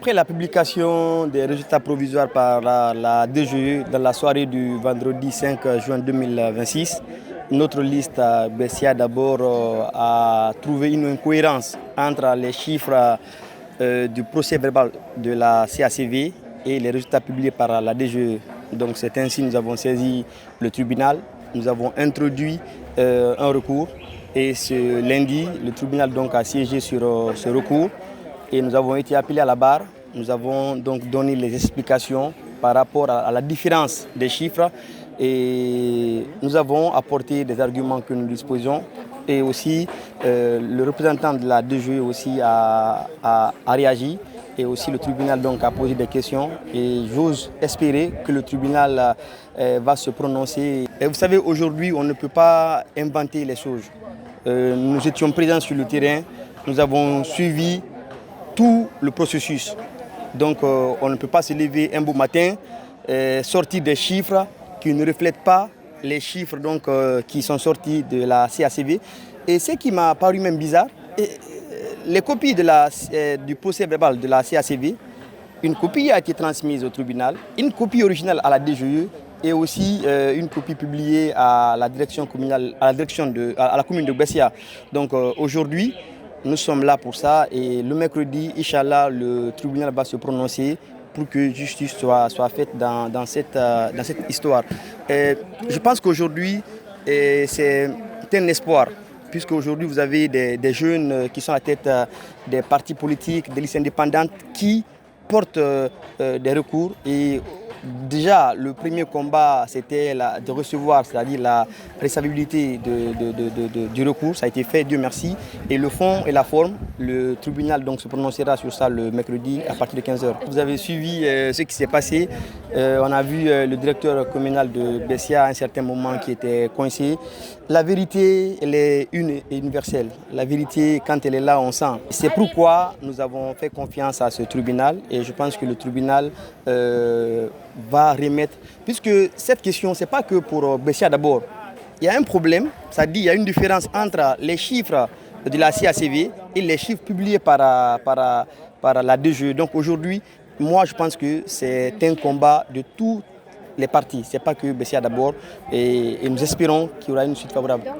Après la publication des résultats provisoires par la DGE dans la soirée du vendredi 5 juin 2026, notre liste Bessia d'abord a trouvé une incohérence entre les chiffres du procès verbal de la CACV et les résultats publiés par la DGE. Donc c'est ainsi que nous avons saisi le tribunal, nous avons introduit un recours et ce lundi, le tribunal donc a siégé sur ce recours et nous avons été appelés à la barre. Nous avons donc donné les explications par rapport à la différence des chiffres et nous avons apporté des arguments que nous disposons et aussi le représentant de la DGE aussi a réagi et aussi le tribunal donc a posé des questions et j'ose espérer que le tribunal va se prononcer. Et vous savez, aujourd'hui on ne peut pas inventer les choses. Nous étions présents sur le terrain, nous avons suivi tout le processus. Donc on ne peut pas se lever un beau matin, sortir des chiffres qui ne reflètent pas les chiffres donc, qui sont sortis de la CACV. Et ce qui m'a paru même bizarre, les copies du procès verbal de la CACV, une copie a été transmise au tribunal, une copie originale à la DGE et aussi une copie publiée à la direction communale, à la commune de Bessia. Donc aujourd'hui, nous sommes là pour ça et le mercredi, Inch'Allah, le tribunal va se prononcer pour que justice soit faite dans cette histoire. Je pense qu'aujourd'hui, c'est un espoir, puisque aujourd'hui vous avez des jeunes qui sont à la tête des partis politiques, des listes indépendantes qui portent des recours. Et déjà, le premier combat, c'était de recevoir, c'est-à-dire la recevabilité du recours. Ça a été fait, Dieu merci. Et le fond et la forme, le tribunal donc, se prononcera sur ça le mercredi à partir de 15h. Vous avez suivi ce qui s'est passé. On a vu le directeur communal de Bessia à un certain moment qui était coincé. La vérité, elle est une et universelle. La vérité, quand elle est là, on sent. C'est pourquoi nous avons fait confiance à ce tribunal et je pense que le tribunal va remettre. Puisque cette question, ce n'est pas que pour Bessia d'abord. Il y a un problème, c'est-à-dire qu'il y a une différence entre les chiffres de la CACV et les chiffres publiés par la DGE. Donc aujourd'hui, moi je pense que c'est un combat de tous les partis. Ce n'est pas que Bessia d'abord et nous espérons qu'il y aura une suite favorable.